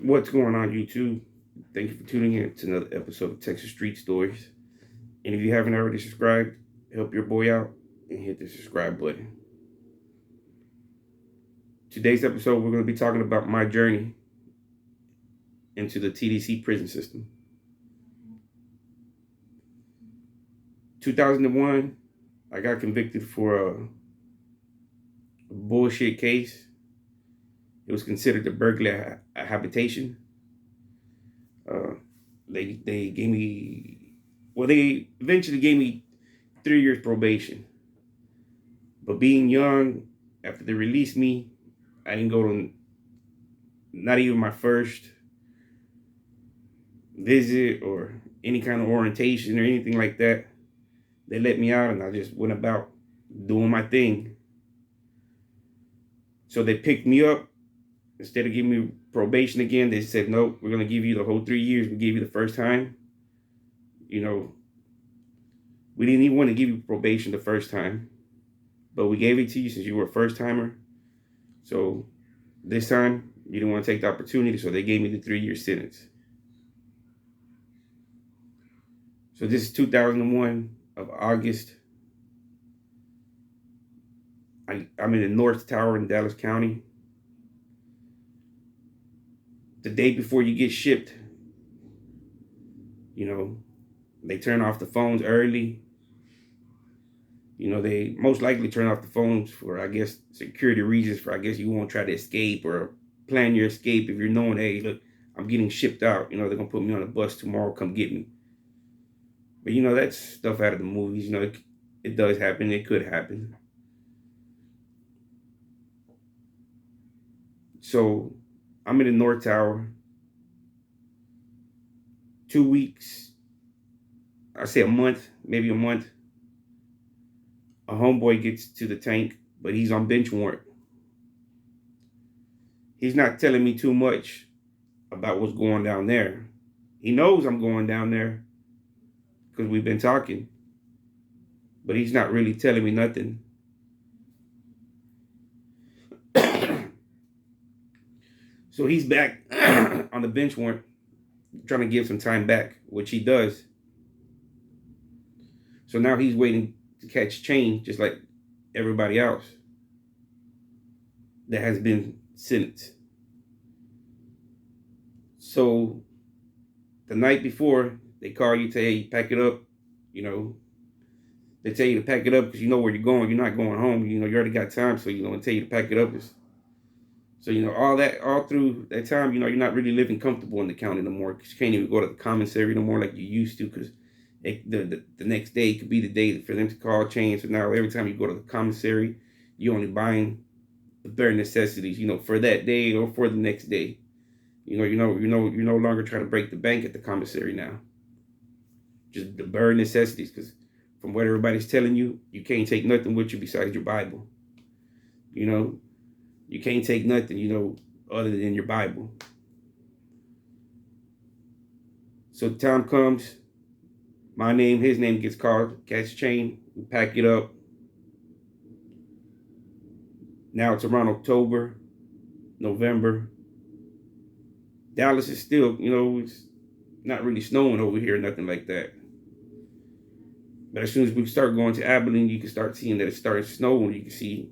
What's going on, YouTube? Thank you for tuning in to another episode of Texas Street Stories. And if you haven't already subscribed, help your boy out and hit the subscribe button. Today's episode, we're going to be talking about my journey into the TDC prison system. 2001, I got convicted for a bullshit case. It was considered a burglary habitation. They gave me, they eventually gave me 3 years probation. But being young, after they released me, I didn't go to not even my first visit or any kind of orientation or anything like that. They let me out and I just went about doing my thing. So they picked me up. Instead of giving me probation again, they said, nope, we're going to give you the whole 3 years we gave you the first time. You know, we didn't even want to give you probation the first time, but we gave it to you since you were a first timer. So this time you didn't want to take the opportunity, so they gave me the 3-year sentence. So this is 2001 of August. I'm in the North Tower in Dallas County. The day before you get shipped, they turn off the phones early. They most likely turn off the phones for, I guess, security reasons, for, I guess, you won't try to escape or plan your escape if you're knowing, hey, look, I'm getting shipped out. They're going to put me on a bus tomorrow, come get me. But, that's stuff out of the movies. It does happen. It could happen. So I'm in the North Tower. 2 weeks, I say a month, maybe a month. A homeboy gets to the tank, but he's on bench warrant. He's not telling me too much about what's going down there. He knows I'm going down there because we've been talking, but he's not really telling me nothing. So he's back on the bench warrant, trying to give some time back, which he does. So now he's waiting to catch change, just like everybody else that has been sentenced. So the night before, they call you, tell you, pack it up. They tell you to pack it up because you know where you're going. You're not going home. You already got time, so they tell you to pack it up. So all through that time, you're not really living comfortable in the county no more, because you can't even go to the commissary no more like you used to, because the next day could be the day for them to call change. So now every time you go to the commissary, you're only buying the bare necessities, for that day or for the next day. You're no longer trying to break the bank at the commissary now. Just the bare necessities, because from what everybody's telling you, you can't take nothing with you besides your Bible. You can't take nothing, other than your Bible. So the time comes, his name gets called, catch chain, we pack it up. Now it's around October, November. Dallas is still, it's not really snowing over here, nothing like that. But as soon as we start going to Abilene, you can start seeing that it's starting to snow, and you can see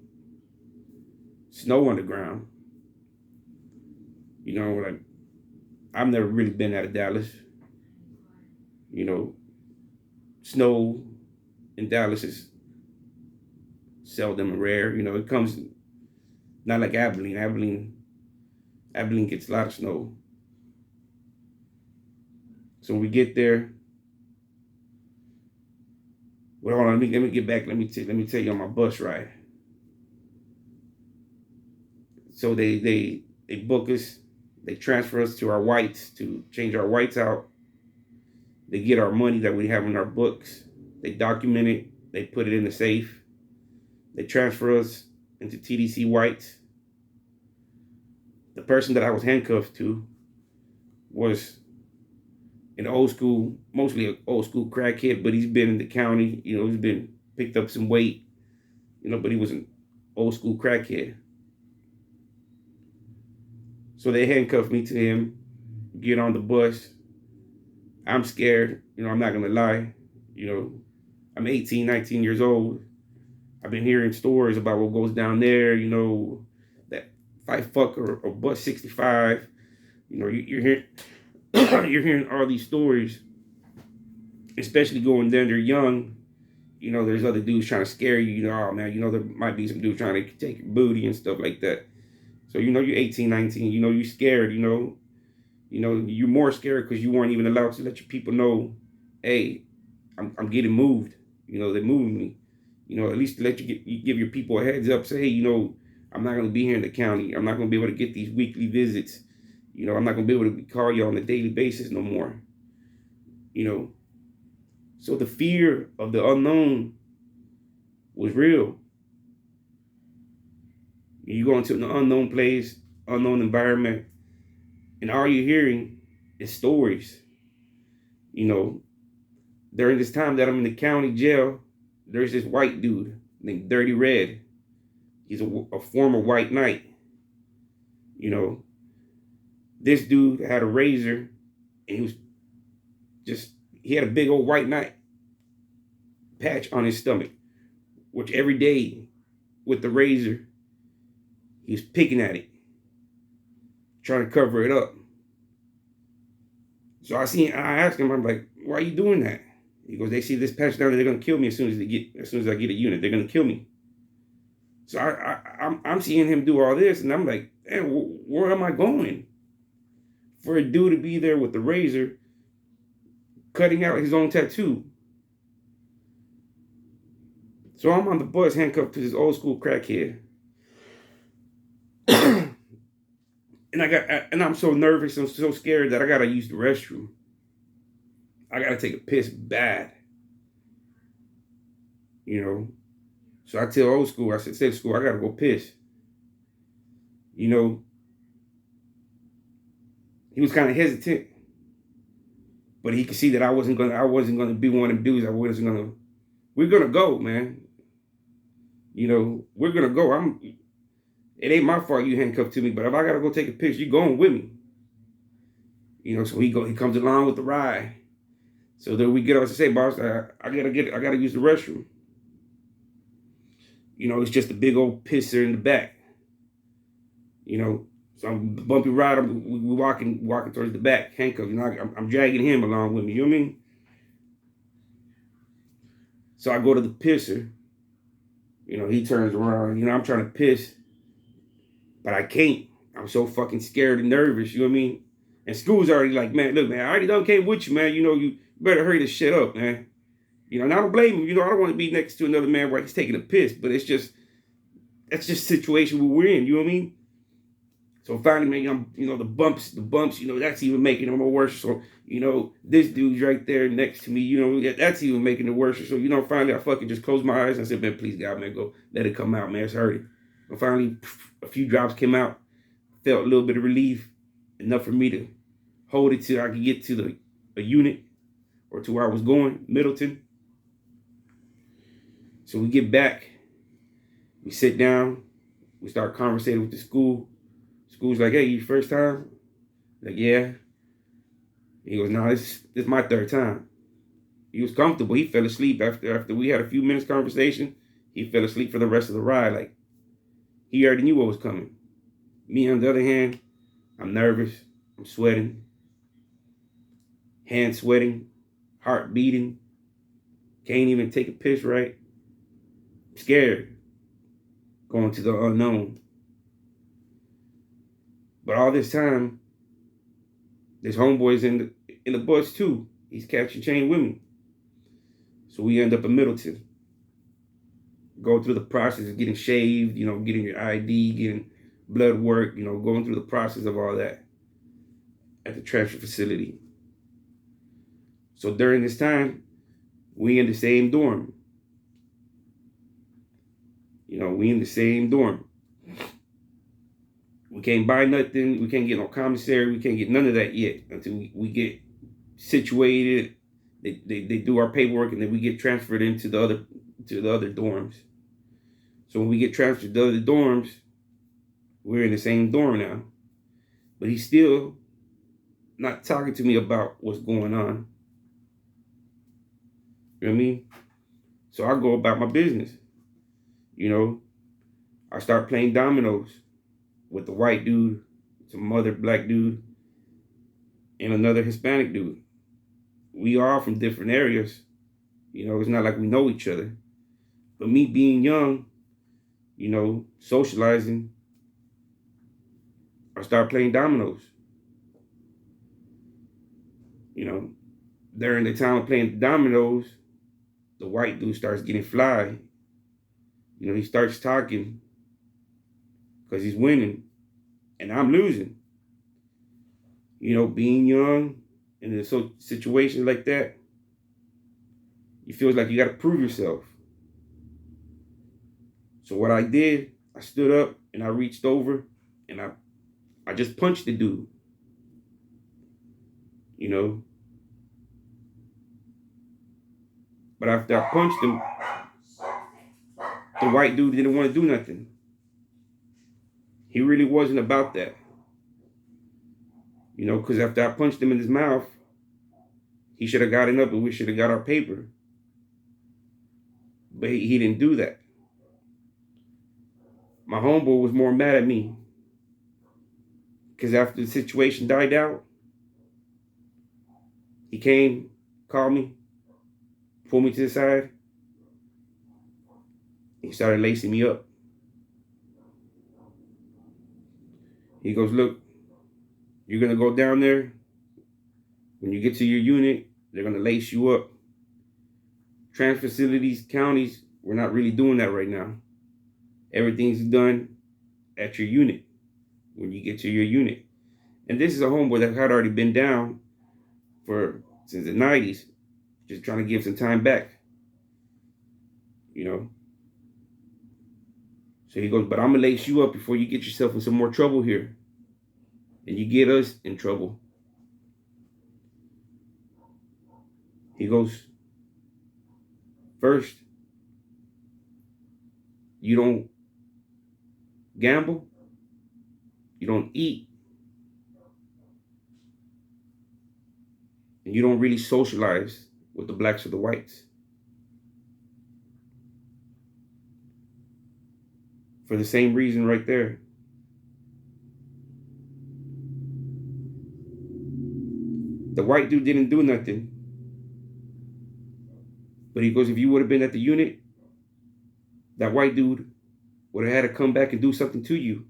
snow on the ground. I've never really been out of Dallas. Snow in Dallas is seldom and rare. It comes not like Abilene. Abilene gets a lot of snow. So when we get there, well, hold on, let me get back. Let me tell you on my bus ride. So they book us, they transfer us to our whites to change our whites out. They get our money that we have in our books. They document it. They put it in the safe. They transfer us into TDC whites. The person that I was handcuffed to was an mostly an old school crackhead, but he's been in the county. He's been picked up some weight, but he was an old school crackhead. So they handcuffed me to him, get on the bus. I'm scared, I'm not gonna lie. I'm 18, 19 years old. I've been hearing stories about what goes down there, that fight fuck or bus 65. You're hearing you're hearing all these stories, especially going down there young. There's other dudes trying to scare you, oh man, there might be some dudes trying to take your booty and stuff like that. So you're 18, 19, you're scared, you're more scared because you weren't even allowed to let your people know, hey, I'm getting moved. They're moving me. At least let you give your people a heads up. Say, hey, I'm not going to be here in the county. I'm not going to be able to get these weekly visits. I'm not going to be able to call you on a daily basis no more. So the fear of the unknown was real. You go into an unknown place, unknown environment, and all you're hearing is stories. During this time that I'm in the county jail, there's this white dude named Dirty Red. He's a former white knight. This dude had a razor, and he had a big old white knight patch on his stomach, which every day with the razor, he was picking at it, trying to cover it up. So I asked him, I'm like, why are you doing that? He goes, they see this patch down there, they're gonna kill me as soon as I get a unit, they're gonna kill me. So I'm seeing him do all this, and I'm like, man, where am I going? For a dude to be there with the razor, cutting out his own tattoo. So I'm on the bus handcuffed to this old school crackhead. And I'm so nervous and so scared that I gotta use the restroom. I gotta take a piss bad. So I tell old school, I said, safe school, I gotta go piss. He was kind of hesitant, but he could see that I wasn't gonna be one of them dudes. We're gonna go, man. We're gonna go. It ain't my fault you handcuffed to me, but if I gotta go take a piss, you going with me. So he comes along with the ride. So then we get off to say, boss, I gotta use the restroom. It's just a big old pisser in the back. So I'm bumpy ride. We walking towards the back, handcuffed. I'm dragging him along with me. You know what I mean? So I go to the pisser. He turns around. I'm trying to piss, but I can't. I'm so fucking scared and nervous. You know what I mean? And school's already like, man, look, man, I already done came with you, man. You better hurry this shit up, man. And I don't blame him. I don't want to be next to another man while he's taking a piss, but that's just the situation we're in. You know what I mean? So finally, man, the bumps, that's even making it more worse. So, this dude's right there next to me, that's even making it worse. So, finally, I fucking just closed my eyes and I said, man, please, God, man, go let it come out, man. It's hurting. And finally, a few drops came out, felt a little bit of relief, enough for me to hold it till I could get to a unit or to where I was going, Middleton. So we get back, we sit down, we start conversating with the school. School's like, hey, you first time? Like, yeah. He goes, no, this is my third time. He was comfortable. He fell asleep after we had a few minutes conversation. He fell asleep for the rest of the ride. Like, he already knew what was coming. Me, on the other hand, I'm nervous. I'm sweating. Hands sweating. Heart beating. Can't even take a piss right. I'm scared. Going to the unknown. But all this time, this homeboy's in the bus too. He's catching chain with me. So we end up in Middleton. Go through the process of getting shaved, getting your ID, getting blood work, going through the process of all that at the transfer facility. So during this time, we in the same dorm. We in the same dorm. We can't buy nothing. We can't get no commissary. We can't get none of that yet until we get situated. They do our paperwork and then we get transferred into the other dorms. So when we get transferred to the other dorms, we're in the same dorm now. but he's still not talking to me about what's going on. You know what I mean? So I go about my business. You know, I start playing dominoes with the white dude, some other black dude, and another Hispanic dude. We are all from different areas. You know, it's not like we know each other. But me being young, you know, socializing, I start playing dominoes. You know, during the time of playing dominoes, the white dude starts getting fly. You know, he starts talking because he's winning and I'm losing. You know, being young in a situation like that, you feel like you got to prove yourself. So what I did, I stood up and I reached over and I just punched the dude. You know, but after I punched him, the white dude didn't want to do nothing. He really wasn't about that. You know, because after I punched him in his mouth, he should have gotten up and we should have got our paper. But he didn't do that. My homeboy was more mad at me. Because after the situation died out, he came, called me, pulled me to the side. He started lacing me up. He goes, look, you're going to go down there. When you get to your unit, they're going to lace you up. Trans facilities, counties, we're not really doing that right now. Everything's done at your unit when you get to your unit. And this is a homeboy that had already been down since the 90s, just trying to give some time back. You know? So he goes, but I'm going to lace you up before you get yourself in some more trouble here. And you get us in trouble. He goes, first, you don't gamble, you don't eat, and you don't really socialize with the blacks or the whites. For the same reason right there. The white dude didn't do nothing. But he goes, if you would have been at the unit, that white dude would have had to come back and do something to you.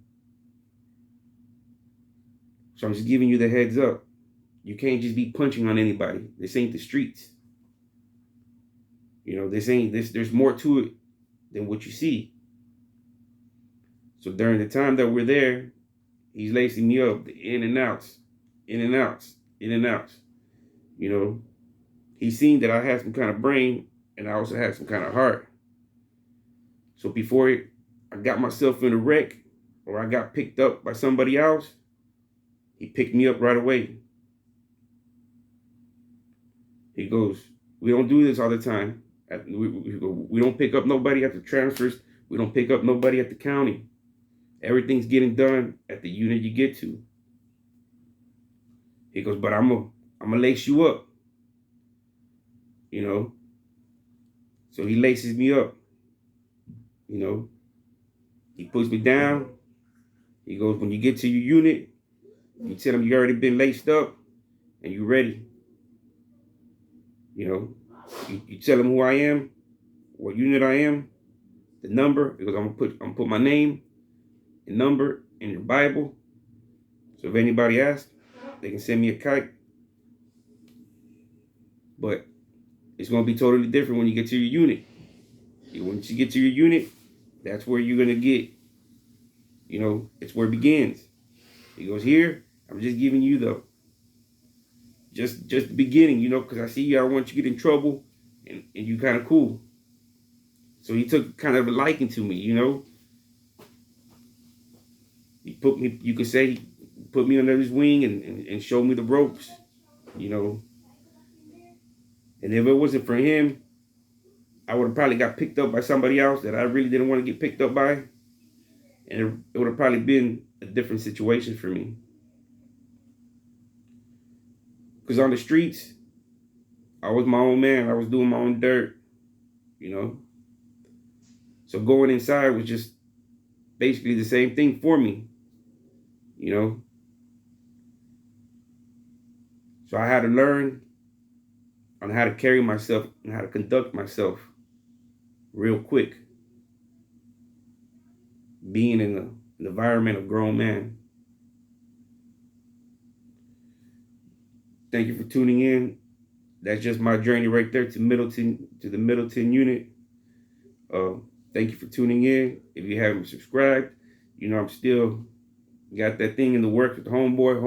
So I'm just giving you the heads up. You can't just be punching on anybody. This ain't the streets. You know, there's more to it than what you see. So during the time that we're there, he's lacing me up, the in and outs, in and outs, in and outs. You know, he's seen that I have some kind of brain and I also have some kind of heart. So before I got myself in a wreck or I got picked up by somebody else, he picked me up right away. He goes, we don't do this all the time. We don't pick up nobody at the transfers. We don't pick up nobody at the county. Everything's getting done at the unit you get to. He goes, but I'm gonna lace you up. You know? So he laces me up. You know? He puts me down. He goes, when you get to your unit, you tell him you already been laced up and you ready. You know? You tell him who I am, what unit I am, the number, because I'm gonna put my name and number in your Bible. So if anybody asks, they can send me a kite. But it's gonna be totally different when you get to your unit. Once you get to your unit, that's where you're gonna get, you know, it's where it begins. He goes, here, I'm just giving you the the beginning, you know, because I see you, I want you to get in trouble and you kind of cool. So he took kind of a liking to me, you know. He put me, you could say, he put me under his wing and showed me the ropes, you know. And if it wasn't for him, I would have probably got picked up by somebody else that I really didn't want to get picked up by. And it would have probably been a different situation for me. Because on the streets, I was my own man. I was doing my own dirt, you know. So going inside was just basically the same thing for me, you know. So I had to learn on how to carry myself and how to conduct myself real quick, being in an environment of grown men. Thank you for tuning in. That's just my journey right there to Middleton, to the Middleton unit. Thank you for tuning in. If you haven't subscribed, you know I'm still got that thing in the works with the homeboy.